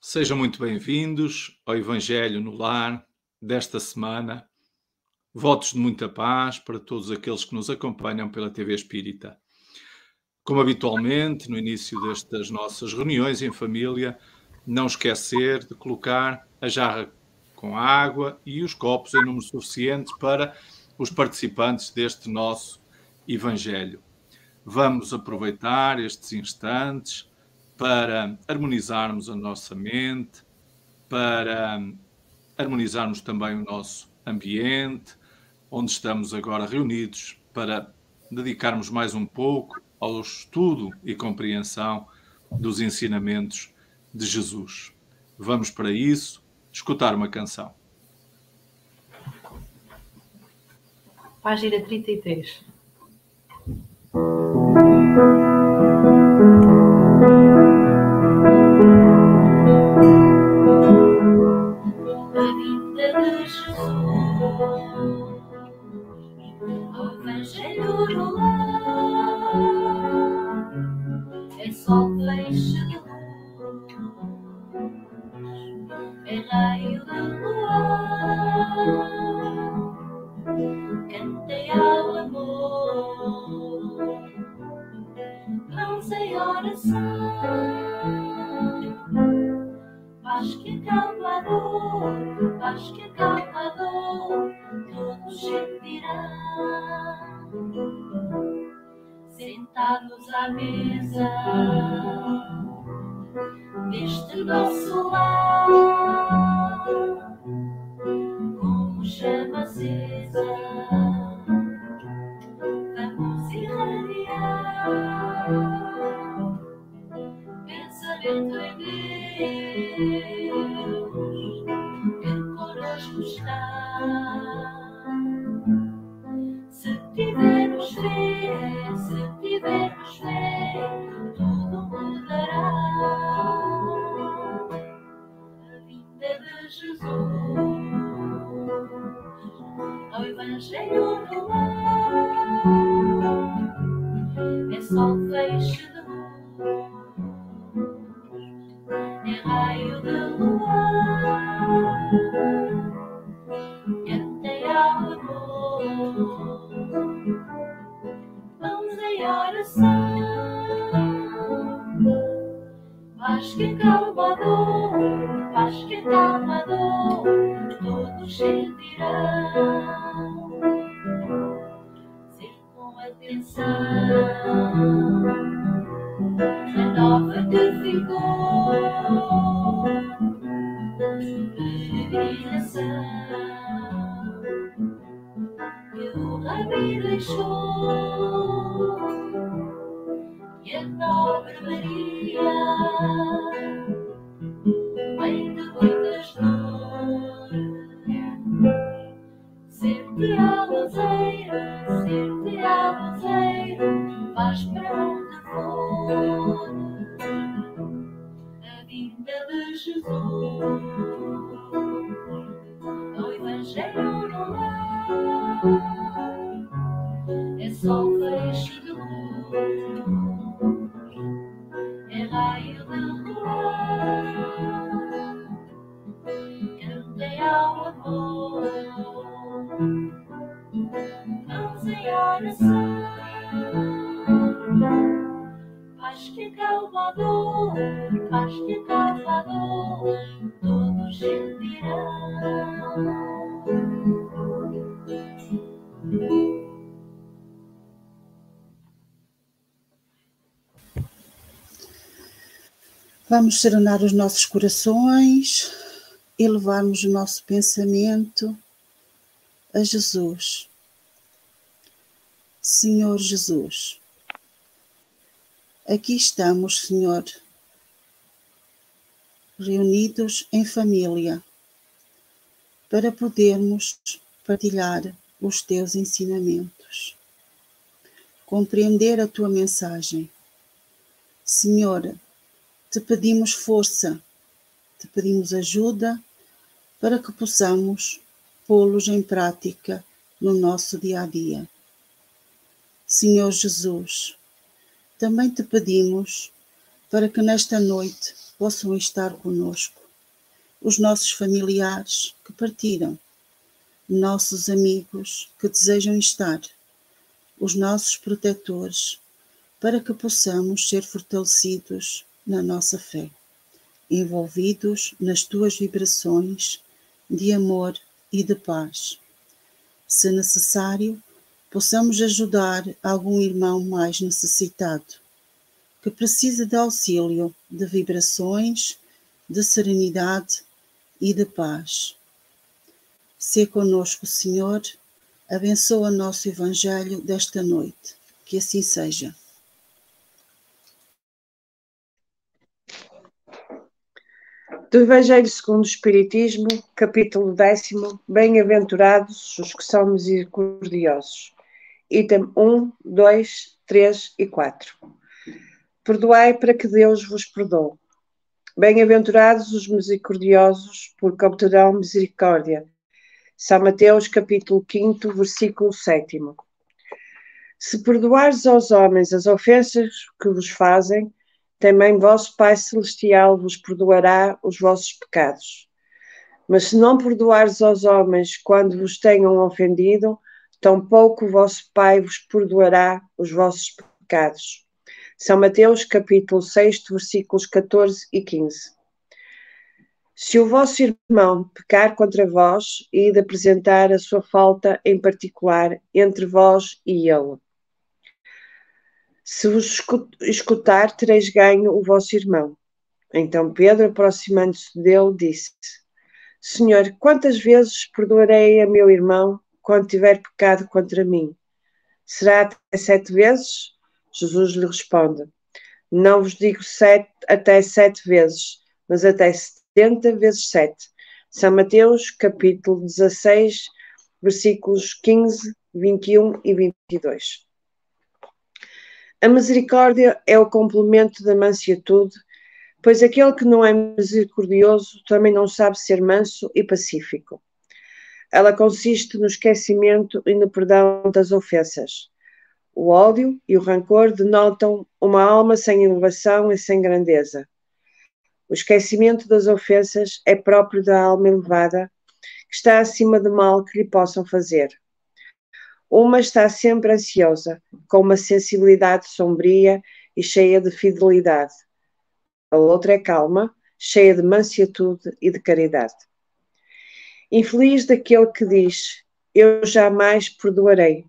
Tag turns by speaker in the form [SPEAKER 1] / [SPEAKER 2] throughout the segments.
[SPEAKER 1] Sejam muito bem-vindos ao Evangelho no Lar desta semana. Votos de muita paz para todos aqueles que nos acompanham pela TV Espírita. Como habitualmente, no início destas nossas reuniões em família, não esquecer de colocar a jarra com água e os copos em número suficiente para os participantes deste nosso Evangelho. Vamos aproveitar estes instantes para harmonizarmos a nossa mente, para harmonizarmos também o nosso ambiente, onde estamos agora reunidos, para dedicarmos mais um pouco ao estudo e compreensão dos ensinamentos de Jesus. Vamos para isso escutar uma canção.
[SPEAKER 2] Página 33. A vinda de Jesus, ao Evangelho no lar, é só feixe de luz, é raio de luar, cantei ao amor, mãos em oração, paz que acalma a dor, paz que acalma a dor, todos sentirão, sentados à mesa deste nosso lar, como chama acesa, vamos irradiar pensamento em Deus, que conosco está. Se tivermos fé, tudo mudará. A vinda de Jesus, ao Evangelho no lar, é só feixe de luz, é raio de luar, cantei ao amor, vamos em oração, paz que acalma a dor, paz que acalma a dor, todos sentirão, ser com atenção a nova que ficou, peregrinação que o Rabi deixou, e a nobre Maria, mãe de muitas dores, ser-te a luzeiro, vais para onde for. A vinda de Jesus, ao Evangelho no lar, é só feixe de luz, é raio de luar, cantei ao amor, mãos em oração, paz que acalma a dor, paz que acalma a dor, todos sentirão.
[SPEAKER 3] Vamos serenar os nossos corações e levarmos o nosso pensamento a Jesus. Senhor Jesus, aqui estamos, Senhor, reunidos em família para podermos partilhar os teus ensinamentos, compreender a tua mensagem. Senhor, te pedimos força, te pedimos ajuda para que possamos pô-los em prática no nosso dia a dia. Senhor Jesus, também te pedimos para que nesta noite possam estar conosco, os nossos familiares que partiram, nossos amigos que desejam estar, os nossos protetores, para que possamos ser fortalecidos na nossa fé, envolvidos nas tuas vibrações de amor e de paz. Se necessário, possamos ajudar algum irmão mais necessitado, que precisa de auxílio, de vibrações, de serenidade e de paz. Sê conosco, Senhor, abençoa nosso Evangelho desta noite. Que assim seja.
[SPEAKER 4] Do Evangelho segundo o Espiritismo, capítulo 10, Bem-aventurados os que são misericordiosos. Item 1, 2, 3 e 4. Perdoai para que Deus vos perdoe. Bem-aventurados os misericordiosos, porque obterão misericórdia. São Mateus, capítulo 5, versículo 7. Se perdoares aos homens as ofensas que vos fazem, também vosso Pai Celestial vos perdoará os vossos pecados. Mas se não perdoares aos homens quando vos tenham ofendido, tampouco o vosso Pai vos perdoará os vossos pecados. São Mateus, capítulo 6, versículos 14 e 15. Se o vosso irmão pecar contra vós, ide apresentar a sua falta em particular entre vós e ele. Se vos escutar, tereis ganho o vosso irmão. Então Pedro, aproximando-se dele, disse: Senhor, quantas vezes perdoarei a meu irmão quando tiver pecado contra mim? Será até 7 vezes? Jesus lhe responde: Não vos digo até 7 vezes, mas até 70 vezes 7. São Mateus, capítulo 16, versículos 15, 21 e 22. A misericórdia é o complemento da mansiatude, pois aquele que não é misericordioso também não sabe ser manso e pacífico. Ela consiste no esquecimento e no perdão das ofensas. O ódio e o rancor denotam uma alma sem elevação e sem grandeza. O esquecimento das ofensas é próprio da alma elevada, que está acima do mal que lhe possam fazer. Uma está sempre ansiosa, com uma sensibilidade sombria e cheia de fidelidade. A outra é calma, cheia de mansiatude e de caridade. Infeliz daquele que diz: Eu jamais perdoarei,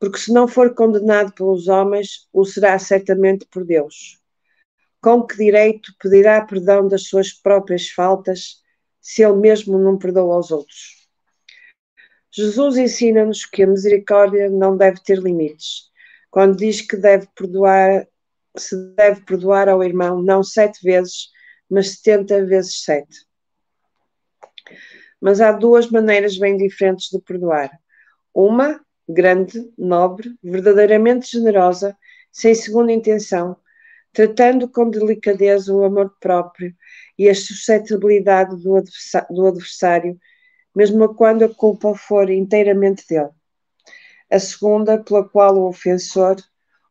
[SPEAKER 4] porque se não for condenado pelos homens, o será certamente por Deus. Com que direito pedirá perdão das suas próprias faltas, se ele mesmo não perdoa aos outros? Jesus ensina-nos que a misericórdia não deve ter limites, quando diz que se deve perdoar ao irmão não 7 vezes, mas 70 vezes 7. Mas há 2 maneiras bem diferentes de perdoar. Uma, grande, nobre, verdadeiramente generosa, sem segunda intenção, tratando com delicadeza o amor próprio e a suscetibilidade do adversário, mesmo quando a culpa for inteiramente dele. A segunda, pela qual o ofensor,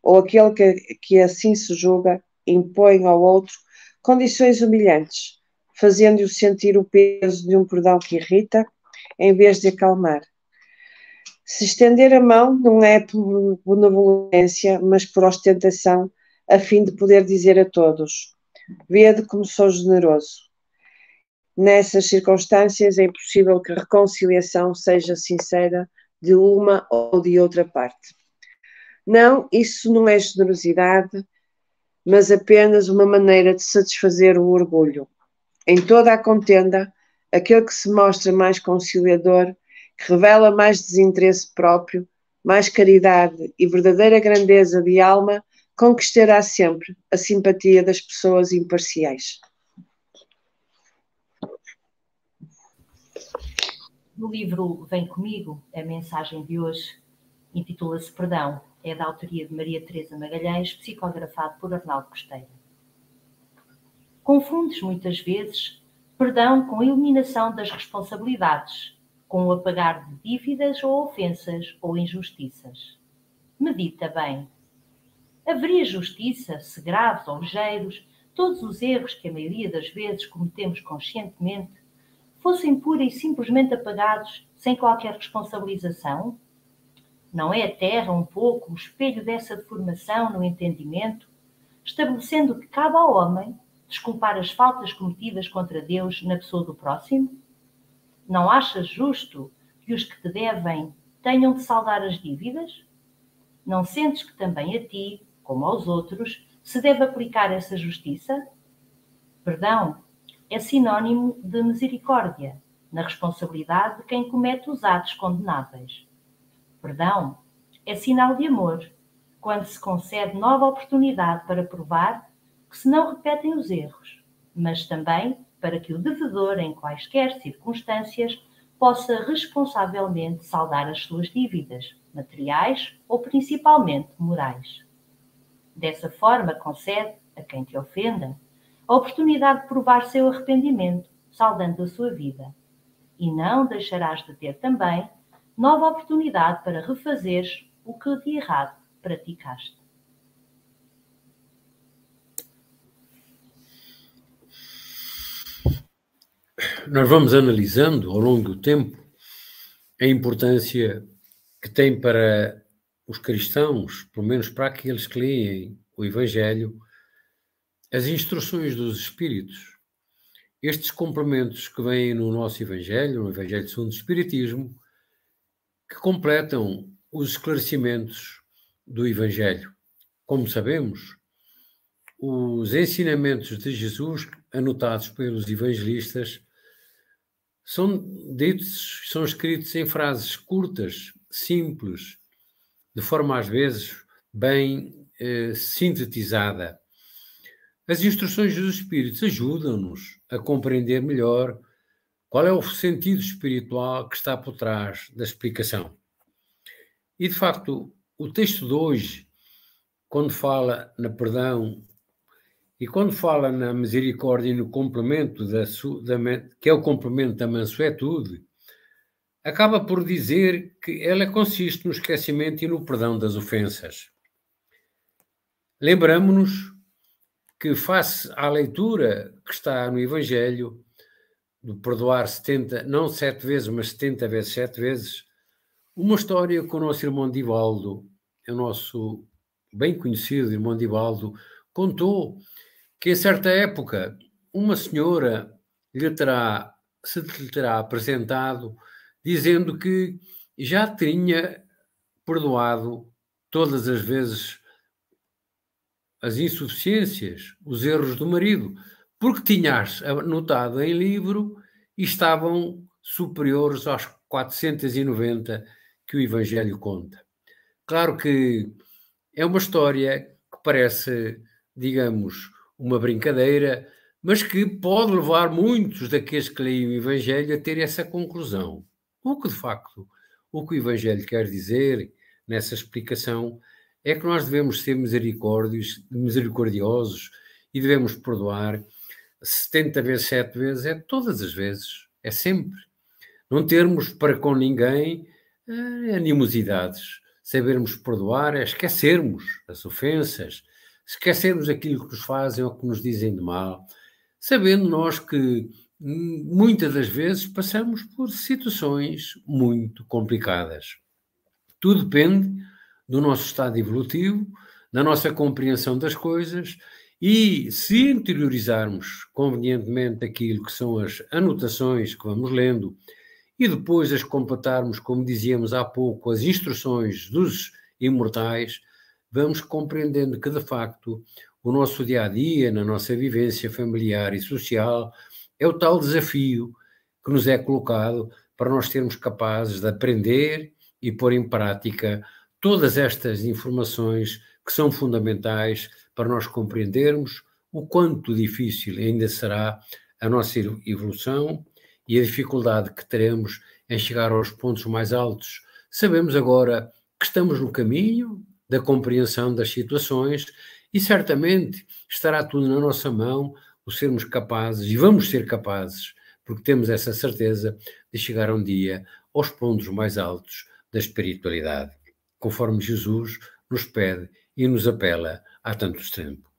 [SPEAKER 4] ou aquele que assim se julga, impõe ao outro condições humilhantes, fazendo-o sentir o peso de um perdão que irrita, em vez de acalmar. Se estender a mão não é por benevolência, mas por ostentação, a fim de poder dizer a todos: vede como sou generoso. Nessas circunstâncias é impossível que a reconciliação seja sincera de uma ou de outra parte. Não, isso não é generosidade, mas apenas uma maneira de satisfazer o orgulho. Em toda a contenda, aquele que se mostra mais conciliador, que revela mais desinteresse próprio, mais caridade e verdadeira grandeza de alma, conquistará sempre a simpatia das pessoas imparciais.
[SPEAKER 2] No livro Vem Comigo, a mensagem de hoje intitula-se Perdão. É da autoria de Maria Teresa Magalhães, psicografado por Arnaldo Costeiro. Confundes muitas vezes perdão com eliminação das responsabilidades, com o apagar de dívidas ou ofensas ou injustiças. Medita bem. Haveria justiça se graves ou ligeiros todos os erros que a maioria das vezes cometemos conscientemente fossem pura e simplesmente apagados sem qualquer responsabilização? Não é a Terra um pouco o espelho dessa deformação no entendimento, estabelecendo que cabe ao homem desculpar as faltas cometidas contra Deus na pessoa do próximo? Não achas justo que os que te devem tenham de saldar as dívidas? Não sentes que também a ti, como aos outros, se deve aplicar essa justiça? Perdão é sinónimo de misericórdia, na responsabilidade de quem comete os atos condenáveis. Perdão é sinal de amor, quando se concede nova oportunidade para provar que se não repetem os erros, mas também para que o devedor, em quaisquer circunstâncias, possa responsavelmente saldar as suas dívidas, materiais ou principalmente morais. Dessa forma, concede a quem te ofenda a oportunidade de provar seu arrependimento, saldando a sua vida. E não deixarás de ter também nova oportunidade para refazeres o que de errado praticaste.
[SPEAKER 5] Nós vamos analisando ao longo do tempo a importância que tem para os cristãos, pelo menos para aqueles que leem o Evangelho, as instruções dos Espíritos. Estes complementos que vêm no nosso Evangelho, no Evangelho segundo o Espiritismo, que completam os esclarecimentos do Evangelho. Como sabemos, os ensinamentos de Jesus, anotados pelos evangelistas, são escritos em frases curtas, simples, de forma às vezes bem sintetizada. As instruções dos Espíritos ajudam-nos a compreender melhor qual é o sentido espiritual que está por trás da explicação. E, de facto, o texto de hoje, quando fala no perdão e quando fala na misericórdia e no complemento, que é o complemento da mansuetude, acaba por dizer que ela consiste no esquecimento e no perdão das ofensas. Lembramo-nos que, face à leitura que está no Evangelho, do perdoar 70, não 7 vezes, mas 70 vezes 7 vezes, uma história que o nosso irmão Divaldo, o nosso bem conhecido irmão Divaldo, contou que, em certa época, uma senhora se lhe terá apresentado dizendo que já tinha perdoado todas as vezes as insuficiências, os erros do marido, porque tinhas anotado em livro e estavam superiores aos 490 que o Evangelho conta. Claro que é uma história que parece, digamos, uma brincadeira, mas que pode levar muitos daqueles que leem o Evangelho a ter essa conclusão. O que, de facto, o que o Evangelho quer dizer nessa explicação é que nós devemos ser misericordiosos e devemos perdoar 70 vezes, 7 vezes, é todas as vezes, é sempre. Não termos para com ninguém animosidades. Sabermos perdoar é esquecermos as ofensas, esquecermos aquilo que nos fazem ou que nos dizem de mal, sabendo nós que muitas das vezes passamos por situações muito complicadas. Tudo depende do nosso estado evolutivo, da nossa compreensão das coisas, e se interiorizarmos convenientemente aquilo que são as anotações que vamos lendo e depois as completarmos, como dizíamos há pouco, as instruções dos imortais, vamos compreendendo que, de facto, o nosso dia-a-dia, na nossa vivência familiar e social, é o tal desafio que nos é colocado para nós sermos capazes de aprender e pôr em prática todas estas informações que são fundamentais para nós compreendermos o quanto difícil ainda será a nossa evolução e a dificuldade que teremos em chegar aos pontos mais altos. Sabemos agora que estamos no caminho da compreensão das situações e certamente estará tudo na nossa mão o sermos capazes, e vamos ser capazes, porque temos essa certeza, de chegar um dia aos pontos mais altos da espiritualidade, conforme Jesus nos pede e nos apela há tanto tempo.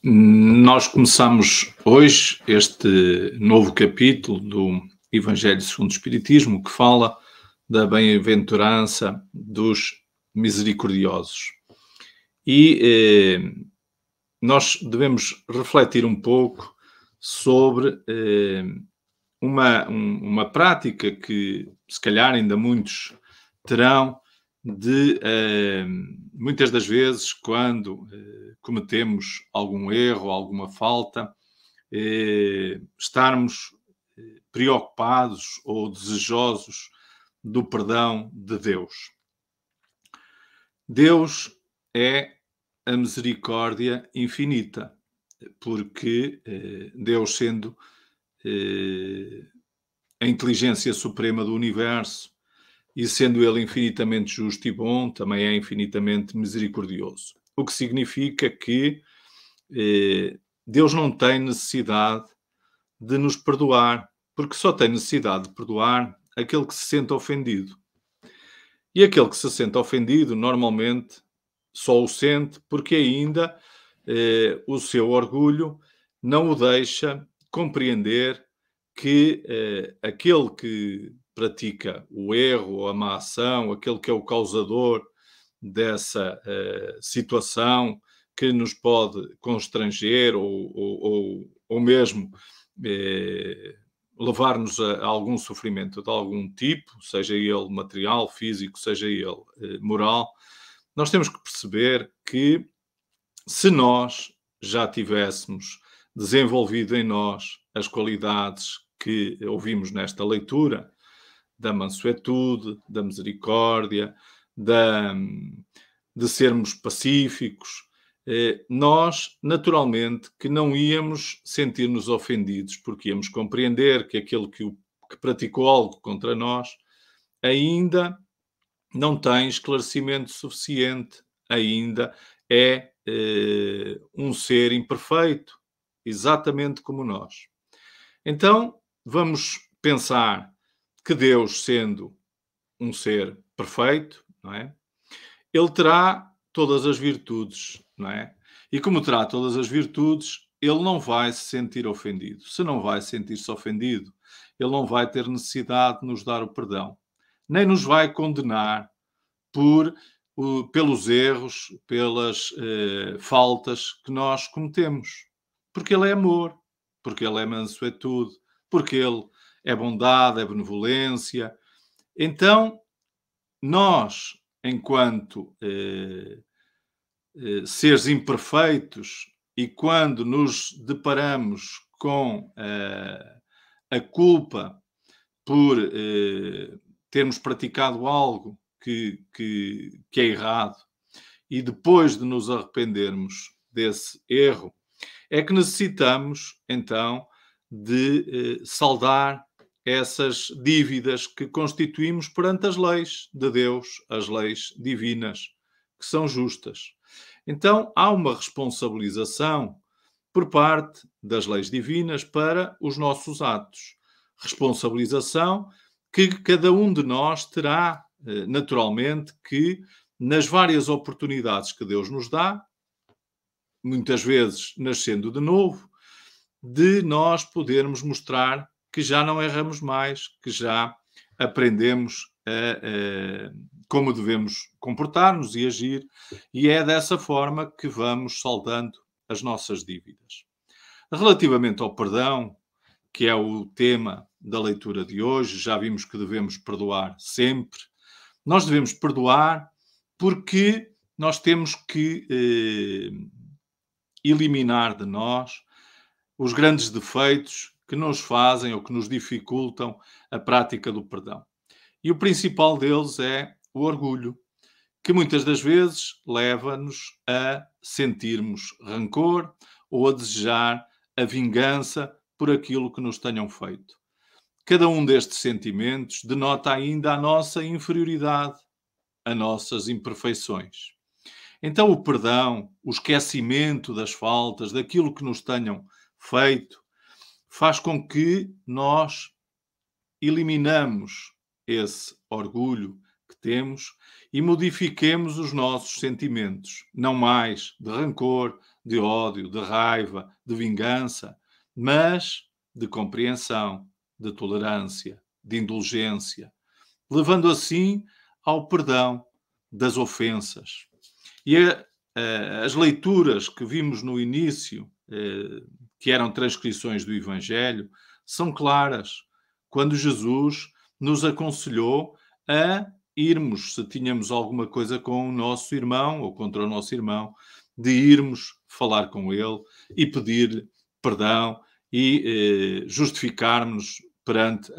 [SPEAKER 1] Nós começamos hoje este novo capítulo do Evangelho segundo o Espiritismo, que fala da bem-aventurança dos misericordiosos. E nós devemos refletir um pouco sobre uma prática que, se calhar, ainda muitos terão, de muitas das vezes, quando cometemos algum erro, alguma falta, estarmos preocupados ou desejosos do perdão de Deus. Deus é a misericórdia infinita, porque Deus, sendo a inteligência suprema do universo, e sendo ele infinitamente justo e bom, também é infinitamente misericordioso. O que significa que Deus não tem necessidade de nos perdoar, porque só tem necessidade de perdoar aquele que se sente ofendido. E aquele que se sente ofendido, normalmente, só o sente porque ainda o seu orgulho não o deixa compreender que aquele que pratica o erro ou a má ação, aquele que é o causador dessa situação que nos pode constranger ou mesmo levar-nos a algum sofrimento de algum tipo, seja ele material, físico, seja ele moral, nós temos que perceber que se nós já tivéssemos desenvolvido em nós as qualidades que ouvimos nesta leitura, da mansuetude, da misericórdia, de sermos pacíficos, nós, naturalmente, que não íamos sentir-nos ofendidos, porque íamos compreender que aquele que praticou algo contra nós ainda não tem esclarecimento suficiente, ainda é um ser imperfeito, exatamente como nós. Então, vamos pensar que Deus, sendo um ser perfeito, não é? Ele terá todas as virtudes, não é? E como terá todas as virtudes, ele não vai se sentir ofendido. Se não vai sentir-se ofendido, ele não vai ter necessidade de nos dar o perdão, nem nos vai condenar pelos erros, pelas faltas que nós cometemos. Porque ele é amor, porque ele é mansuetude, porque ele é bondade, é benevolência. Então, nós, enquanto seres imperfeitos, e quando nos deparamos com a culpa por termos praticado algo que é errado, e depois de nos arrependermos desse erro, é que necessitamos, então, de saldar essas dívidas que constituímos perante as leis de Deus, as leis divinas, que são justas. Então, há uma responsabilização por parte das leis divinas para os nossos atos. Responsabilização que cada um de nós terá, naturalmente, que, nas várias oportunidades que Deus nos dá, muitas vezes nascendo de novo, de nós podermos mostrar que já não erramos mais, que já aprendemos como devemos comportar-nos e agir, e é dessa forma que vamos saldando as nossas dívidas. Relativamente ao perdão, que é o tema da leitura de hoje, já vimos que devemos perdoar sempre. Nós devemos perdoar porque nós temos que eliminar de nós os grandes defeitos que nos fazem ou que nos dificultam a prática do perdão. E o principal deles é o orgulho, que muitas das vezes leva-nos a sentirmos rancor ou a desejar a vingança por aquilo que nos tenham feito. Cada um destes sentimentos denota ainda a nossa inferioridade, as nossas imperfeições. Então o perdão, o esquecimento das faltas, daquilo que nos tenham feito, faz com que nós eliminamos esse orgulho que temos e modifiquemos os nossos sentimentos, não mais de rancor, de ódio, de raiva, de vingança, mas de compreensão, de tolerância, de indulgência, levando assim ao perdão das ofensas. E as leituras que vimos no início, que eram transcrições do Evangelho, são claras, quando Jesus nos aconselhou a irmos, se tínhamos alguma coisa com o nosso irmão ou contra o nosso irmão, de irmos falar com ele e pedir perdão e justificarmos perante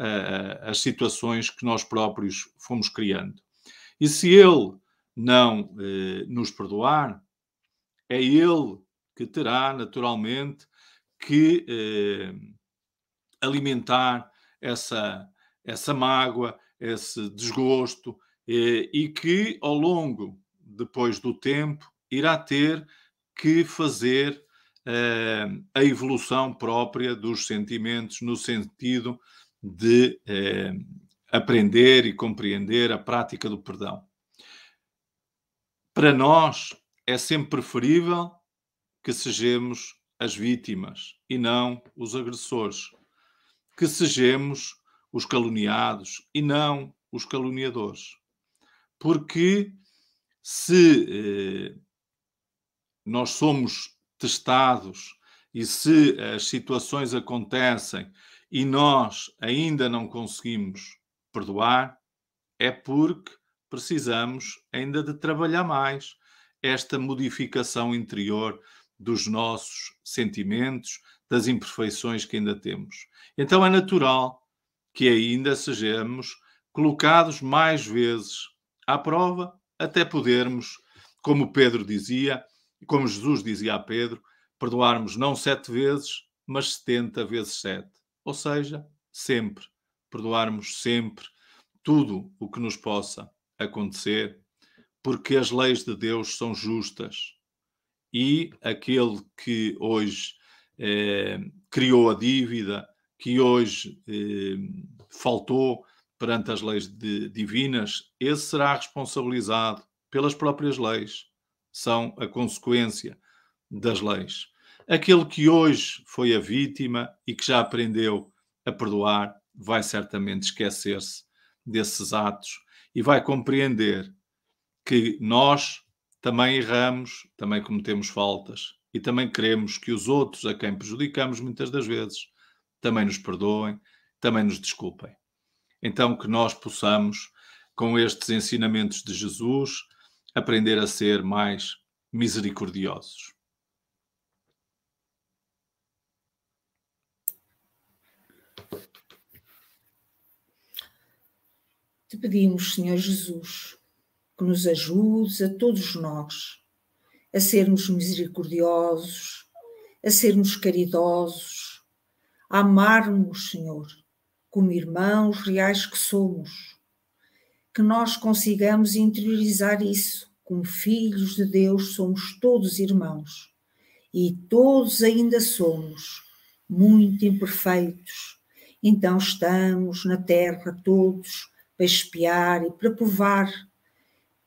[SPEAKER 1] as situações que nós próprios fomos criando. E se ele não nos perdoar, é ele que terá naturalmente que alimentar essa mágoa, esse desgosto, e que ao longo, depois do tempo, irá ter que fazer a evolução própria dos sentimentos no sentido de aprender e compreender a prática do perdão. Para nós é sempre preferível que sejamos as vítimas e não os agressores, que sejamos os caluniados e não os caluniadores. Porque se nós somos testados e se as situações acontecem e nós ainda não conseguimos perdoar, é porque precisamos ainda de trabalhar mais esta modificação interior dos nossos sentimentos, das imperfeições que ainda temos. Então é natural que ainda sejamos colocados mais vezes à prova, até podermos, como Pedro dizia, como Jesus dizia a Pedro, perdoarmos não 7 vezes, mas 70 vezes 7. Ou seja, sempre, perdoarmos sempre tudo o que nos possa acontecer, porque as leis de Deus são justas. E aquele que hoje criou a dívida, que hoje faltou perante as leis divinas, esse será responsabilizado pelas próprias leis. São a consequência das leis. Aquele que hoje foi a vítima e que já aprendeu a perdoar, vai certamente esquecer-se desses atos e vai compreender que nós também erramos, também cometemos faltas e também queremos que os outros a quem prejudicamos muitas das vezes também nos perdoem, também nos desculpem. Então que nós possamos, com estes ensinamentos de Jesus, aprender a ser mais misericordiosos.
[SPEAKER 6] Te pedimos, Senhor Jesus, que nos ajudes a todos nós a sermos misericordiosos, a sermos caridosos, a amarmos, Senhor, como irmãos reais que somos, que nós consigamos interiorizar isso. Como filhos de Deus, somos todos irmãos e todos ainda somos muito imperfeitos. Então estamos na terra todos para espiar e para provar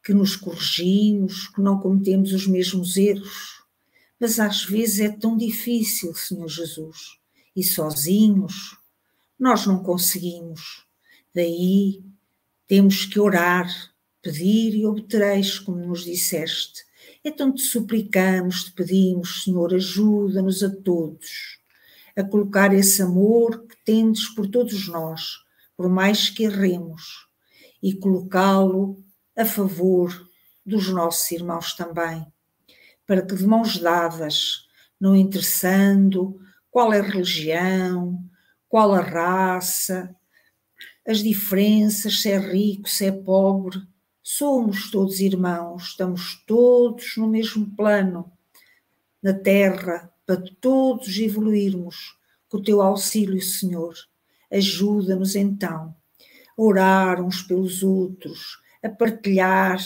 [SPEAKER 6] que nos corrigimos, que não cometemos os mesmos erros. Mas às vezes é tão difícil, Senhor Jesus, e sozinhos nós não conseguimos. Daí temos que orar, pedir e obtereis, como nos disseste. Então te suplicamos, te pedimos, Senhor, ajuda-nos a todos a colocar esse amor que tendes por todos nós, por mais que erremos, e colocá-lo a favor dos nossos irmãos também, para que de mãos dadas, não interessando qual é a religião, qual a raça, as diferenças, se é rico, se é pobre, somos todos irmãos, estamos todos no mesmo plano, na terra, para todos evoluirmos com o teu auxílio, Senhor. Ajuda-nos então a orar uns pelos outros, a partilhar,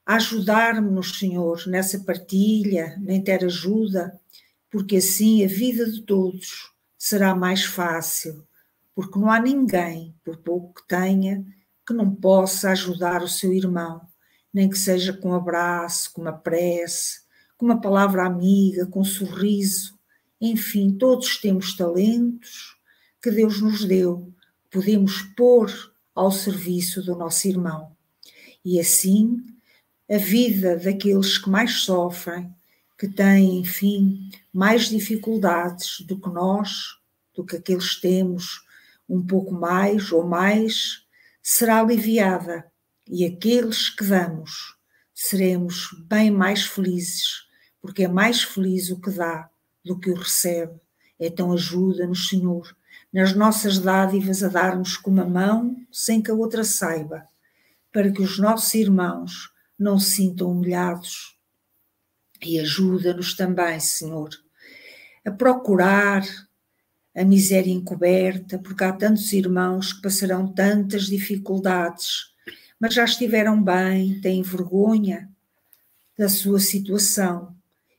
[SPEAKER 6] a ajudar-nos, Senhor, nessa partilha, na interajuda, porque assim a vida de todos será mais fácil, porque não há ninguém, por pouco que tenha, que não possa ajudar o seu irmão, nem que seja com um abraço, com uma prece, com uma palavra amiga, com um sorriso. Enfim, todos temos talentos que Deus nos deu, podemos pôr ao serviço do nosso irmão. E assim, a vida daqueles que mais sofrem, que têm, enfim, mais dificuldades do que nós, do que aqueles que temos um pouco mais ou mais, será aliviada. E aqueles que damos, seremos bem mais felizes, porque é mais feliz o que dá do que o recebe. Então ajuda-nos, Senhor, nas nossas dádivas a darmos com uma mão sem que a outra saiba, para que os nossos irmãos não se sintam humilhados. E ajuda-nos também, Senhor, a procurar a miséria encoberta, porque há tantos irmãos que passarão tantas dificuldades, mas já estiveram bem, têm vergonha da sua situação,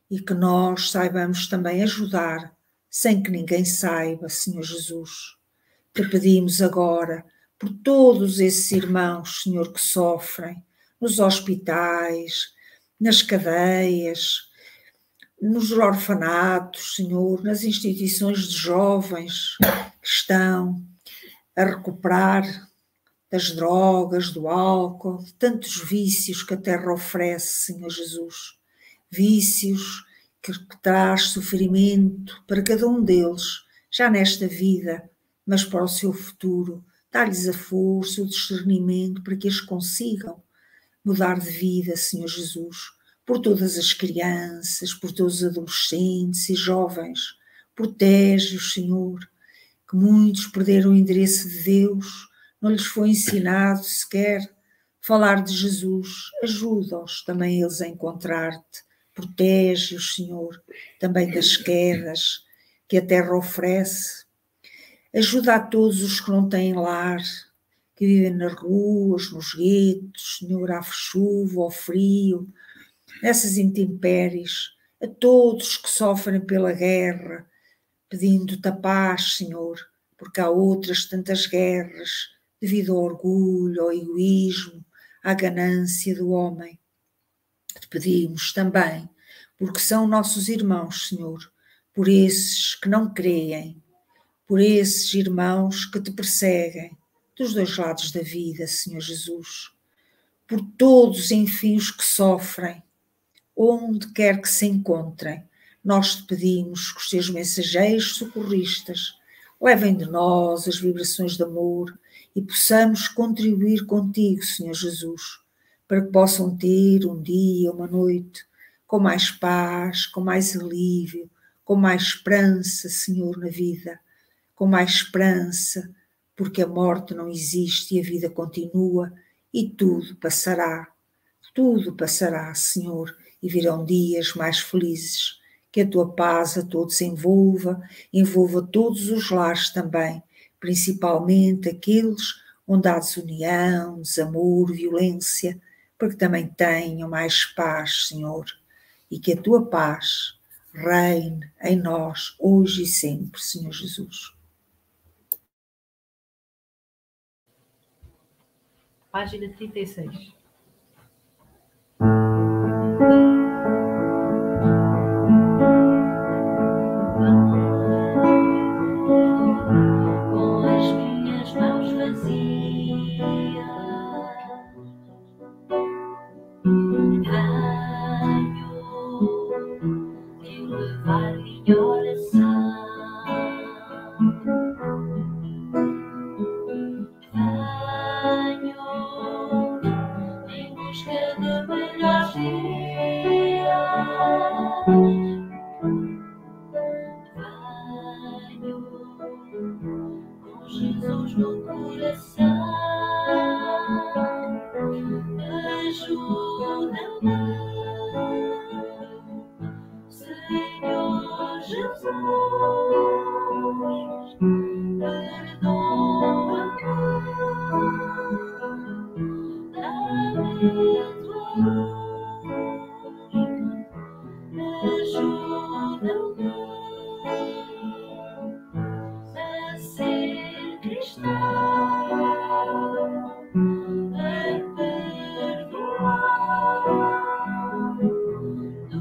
[SPEAKER 6] e que nós saibamos também ajudar, sem que ninguém saiba, Senhor Jesus. Te pedimos agora por todos esses irmãos, Senhor, que sofrem nos hospitais, nas cadeias, nos orfanatos, Senhor, nas instituições de jovens que estão a recuperar das drogas, do álcool, de tantos vícios que a terra oferece, Senhor Jesus. Vícios que traz sofrimento para cada um deles, já nesta vida, mas para o seu futuro. Dá-lhes a força, o discernimento para que eles consigam mudar de vida, Senhor Jesus, por todas as crianças, por todos os adolescentes e jovens. Protege-os, Senhor, que muitos perderam o endereço de Deus, não lhes foi ensinado sequer falar de Jesus. Ajuda-os também eles a encontrar-te. Protege-os, Senhor, também das quedas que a terra oferece. Ajuda a todos os que não têm lar, que vivem nas ruas, nos guetos, Senhor, à chuva, ao frio, nessas intempéries, a todos que sofrem pela guerra, pedindo-te a paz, Senhor, porque há outras tantas guerras, devido ao orgulho, ao egoísmo, à ganância do homem. Te pedimos também, porque são nossos irmãos, Senhor, por esses que não creem, por esses irmãos que te perseguem, dos dois lados da vida, Senhor Jesus, por todos, enfim, os que sofrem, onde quer que se encontrem, nós te pedimos que os teus mensageiros socorristas levem de nós as vibrações de amor e possamos contribuir contigo, Senhor Jesus, para que possam ter um dia, uma noite, com mais paz, com mais alívio, com mais esperança, Senhor, na vida, com mais esperança, porque a morte não existe e a vida continua e tudo passará, Senhor, e virão dias mais felizes. Que a tua paz a todos envolva todos os lares também, principalmente aqueles onde há desunião, desamor, violência, para que também tenham mais paz, Senhor, e que a tua paz reine em nós hoje e sempre, Senhor Jesus.
[SPEAKER 2] Página 36. Com as minhas mãos vazias, venho elevar minha oração. Em busca de melhores dias, venho com Jesus no coração. Ajuda-me, Senhor Jesus, perdoa-me. Ajuda-me a ser cristão, a perdoar do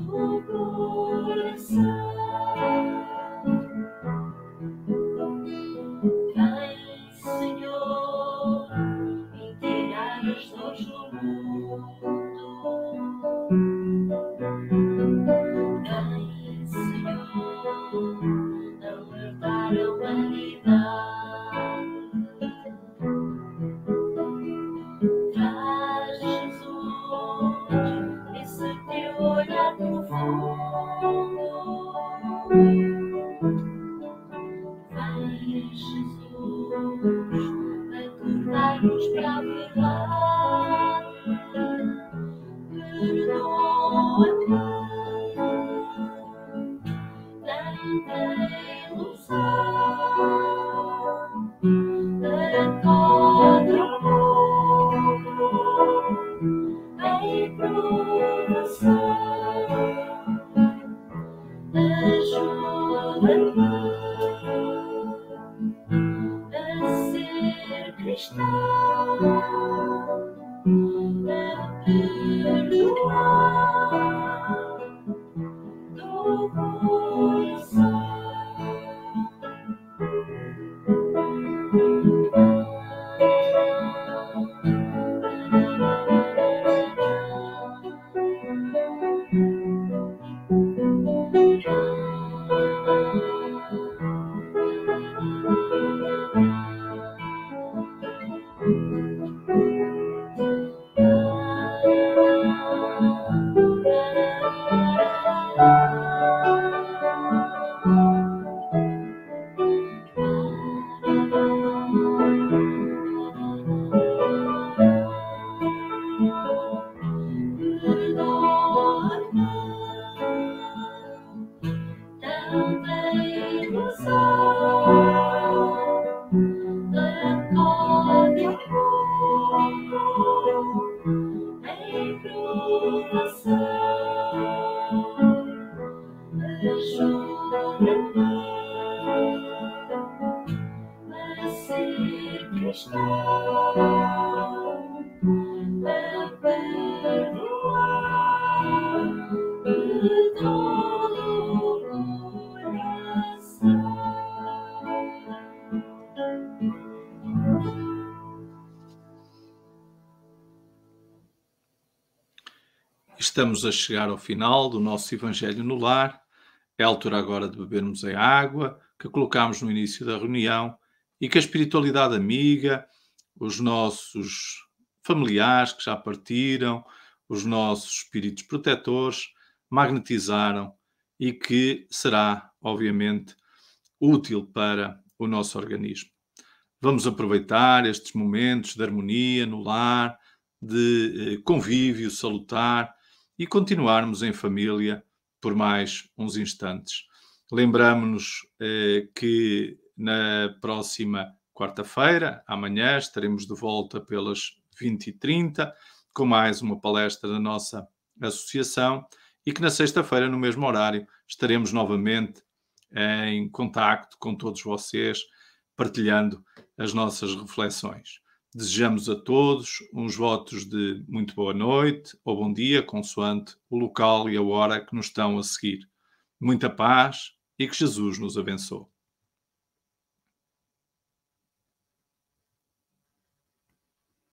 [SPEAKER 1] Estamos a chegar ao final do nosso Evangelho no Lar. É a altura agora de bebermos a água que colocámos no início da reunião e que a espiritualidade amiga, os nossos familiares que já partiram, os nossos espíritos protetores magnetizaram e que será, obviamente, útil para o nosso organismo. Vamos aproveitar estes momentos de harmonia no lar, de convívio salutar e continuarmos em família por mais uns instantes. Lembramo-nos que na próxima quarta-feira, amanhã, estaremos de volta pelas 20h30 com mais uma palestra da nossa associação e que na sexta-feira, no mesmo horário, estaremos novamente em contacto com todos vocês, partilhando as nossas reflexões. Desejamos a todos uns votos de muito boa noite ou bom dia, consoante o local e a hora que nos estão a seguir. Muita paz e que Jesus nos abençoe.